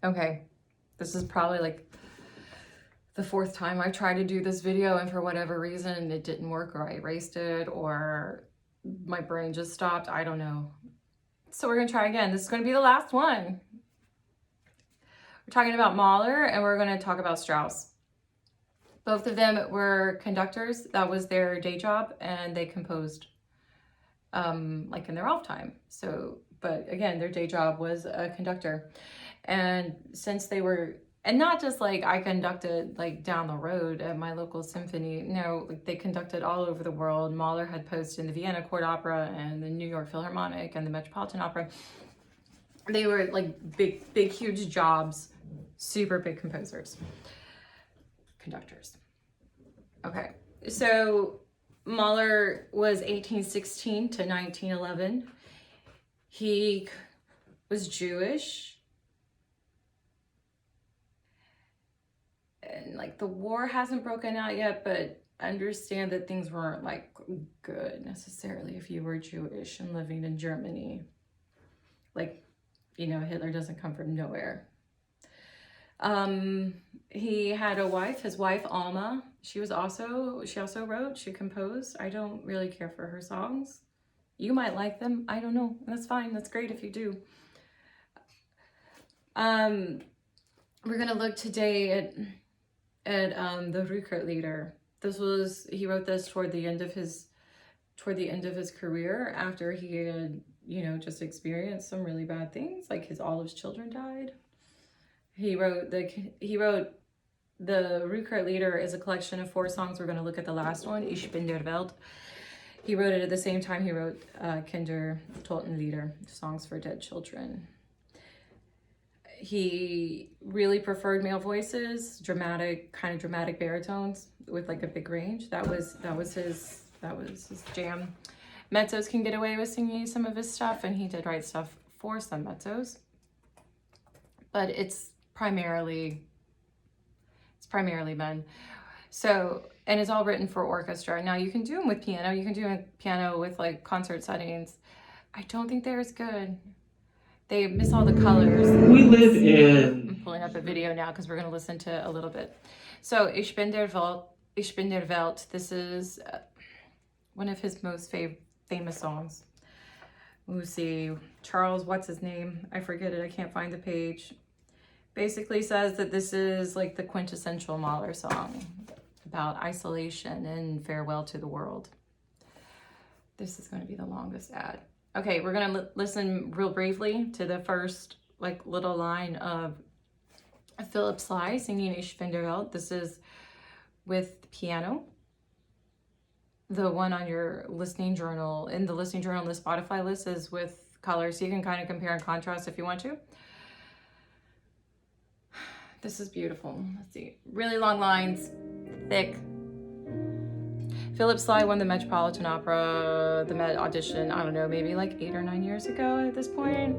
Okay, this is probably like the fourth time I tried to do this video, and for whatever reason it didn't work, or I erased it, or my brain just stopped. I don't know. So we're gonna try again. This is gonna be the last one. We're talking about Mahler, and we're gonna talk about Strauss. Both of them were conductors. That was their day job, and they composed like in their off time. So, but again, their day job was a conductor. And since they were, and not just like I conducted like down the road at my local symphony, no, like they conducted all over the world. Mahler had posted in the Vienna Court Opera and the New York Philharmonic and the Metropolitan Opera. They were like big, huge jobs, super big composers, conductors. Okay, so Mahler was 1816 to 1911. He was Jewish. And like the war hasn't broken out yet, but understand that things weren't like good necessarily if you were Jewish and living in Germany. Like, you know, Hitler doesn't come from nowhere. He had a wife, his wife Alma. She also wrote, she composed. I don't really care for her songs. You might like them, I don't know. That's fine, that's great if you do. We're gonna look today at the Rückerlieder. He wrote this toward the end of his career, after he had, you know, just experienced some really bad things, like all his children died. He wrote the Rückerlieder is a collection of 4 songs. We're going to look at the last one, Ich bin der Welt. He wrote it at the same time he wrote Kinder Totenlieder, songs for dead children. He really preferred male voices, dramatic baritones with like a big range. That was his jam. Mezzos can get away with singing some of his stuff, and he did write stuff for some mezzos. But it's primarily men. So, and it's all written for orchestra. Now you can do them with piano. You can do piano with like concert settings. I don't think they're as good. They miss all the colors. We live in... I'm pulling up a video now because we're going to listen to a little bit. So, Ich bin der Welt. This is one of his most famous songs. We'll see. Charles, what's his name? I forget it. I can't find the page. Basically says that this is like the quintessential Mahler song about isolation and farewell to the world. This is going to be the longest ad. Okay, we're going to listen real briefly to the first like little line of Philip Sly singing Ich bin der Welt. This is with piano. The one on your listening journal, in the listening journal, the Spotify list is with color, so you can kind of compare and contrast if you want to. This is beautiful. Let's see. Really long lines, thick. Philip Sly won the Metropolitan Opera, the Met audition, I don't know, maybe like 8 or 9 years ago at this point.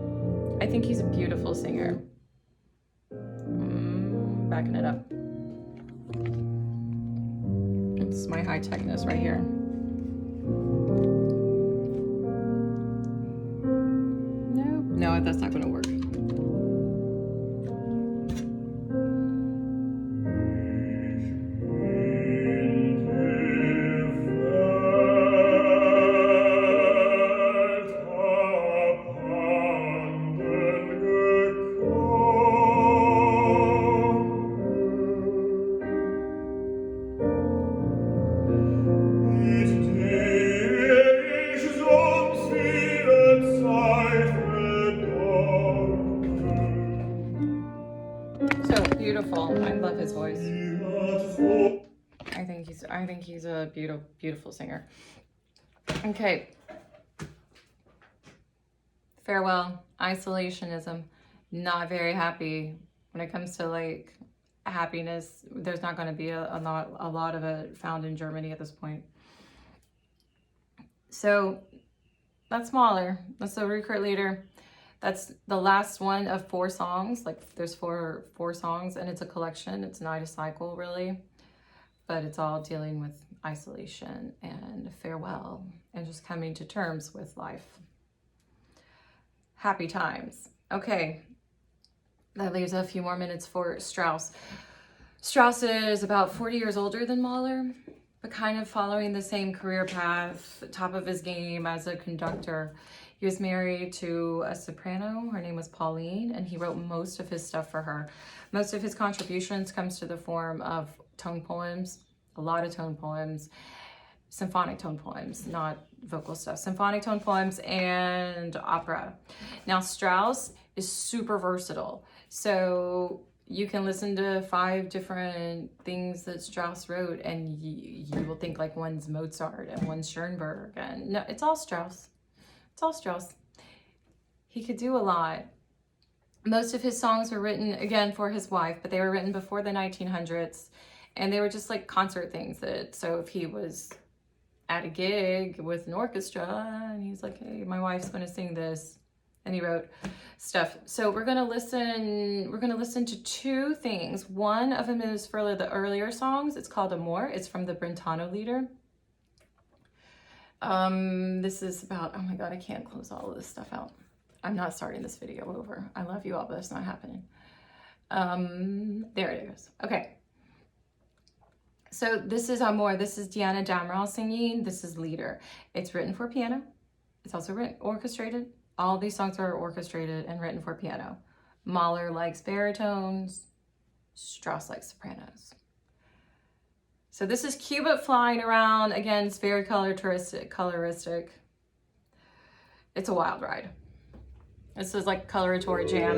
I think he's a beautiful singer. Backing it up. This is my high techness right here. No, that's not going to work. Beautiful. I love his voice. I think he's a beautiful singer. Okay. Farewell. Isolationism. Not very happy when it comes to like happiness. There's not going to be a lot of it found in Germany at this point. So that's Mahler. That's the Rückerlieder. That's the last one of 4 songs. Like there's four songs, and it's a collection. It's not a cycle really, but it's all dealing with isolation and farewell and just coming to terms with life. Happy times. Okay. That leaves a few more minutes for Strauss. Strauss is about 40 years older than Mahler, but kind of following the same career path, top of his game as a conductor. He was married to a soprano. Her name was Pauline, and he wrote most of his stuff for her. Most of his contributions comes to the form of tone poems, a lot of tone poems, symphonic tone poems, not vocal stuff, symphonic tone poems and opera. Now, Strauss is super versatile. So you can listen to 5 different things that Strauss wrote and you will think like one's Mozart and one's Schoenberg, and no, it's all Strauss. It's all Strauss. He could do a lot. Most of his songs were written, again, for his wife, but they were written before the 1900s, and they were just like concert things. So if he was at a gig with an orchestra and he's like, hey, my wife's going to sing this, and he wrote stuff. So we're going to listen to 2 things. One of them is for the earlier songs. It's called Amor. It's from the Brentano Lieder. This is about, oh my God, I can't close all of this stuff out. I'm not starting this video over. I love you all, but it's not happening. There it is. Okay. So this is Amor. This is Diana Damrau singing. This is Lieder. It's written for piano. It's also orchestrated. All these songs are orchestrated and written for piano. Mahler likes baritones. Strauss likes sopranos. So this is Cubit flying around. Again, it's very coloristic. It's a wild ride. This is like coloratura jam.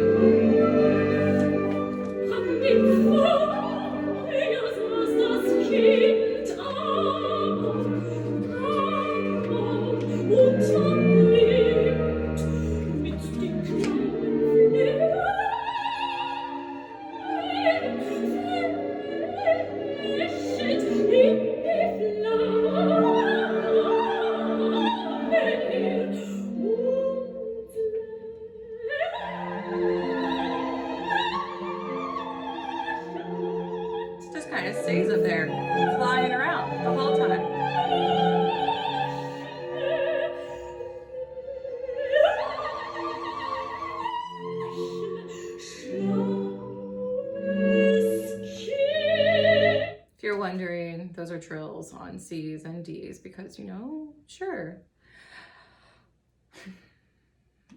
Just kind of stays up there, flying around the whole time. If you're wondering, those are trills on C's and D's because, you know, sure.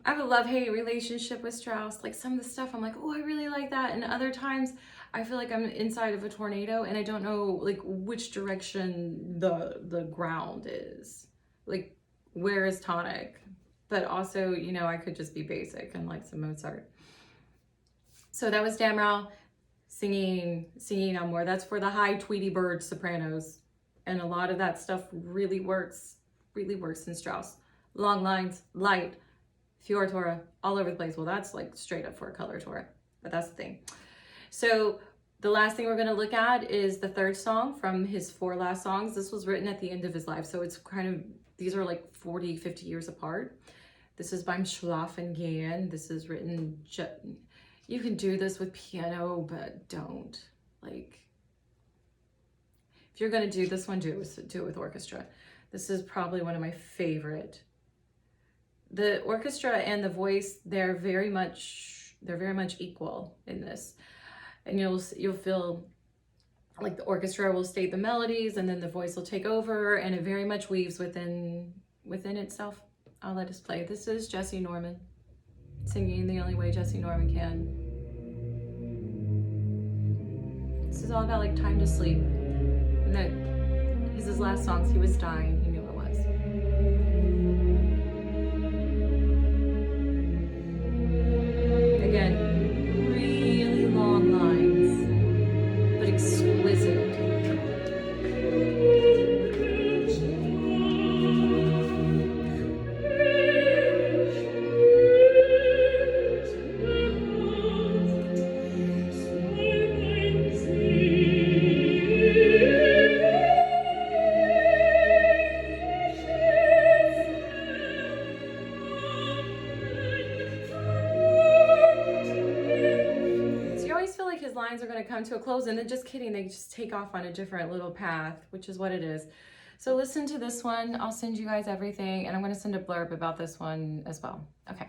I have a love-hate relationship with Strauss. Like some of the stuff I'm like, oh, I really like that. And other times I feel like I'm inside of a tornado and I don't know like which direction the ground is. Like where is tonic? But also, you know, I could just be basic and like some Mozart. So that was Damrau singing Amor. That's for the high Tweety Bird sopranos. And a lot of that stuff really works in Strauss. Long lines, light, Fioritura, all over the place. Well, that's like straight up for a coloratura, but that's the thing. So the last thing we're going to look at is the 3rd song from his 4 last songs. This was written at the end of his life. So it's kind of, these are like 40, 50 years apart. This is Beim Schlafen gehen. This is written, you can do this with piano, but don't. Like, if you're going to do this one, do it with orchestra. This is probably one of my favorite. The orchestra and the voice, they're very much equal in this. And you'll feel like the orchestra will state the melodies and then the voice will take over, and it very much weaves within itself. I'll let us play. This is Jessye Norman singing the only way Jessye Norman can. This is all about like time to sleep. And that his last songs, he was dying. He knew it was. Again, really long lines, but exquisite. His lines are going to come to a close, and then just kidding, they just take off on a different little path, which is what it is. So listen to this one. I'll send you guys everything, and I'm going to send a blurb about this one as well. Okay.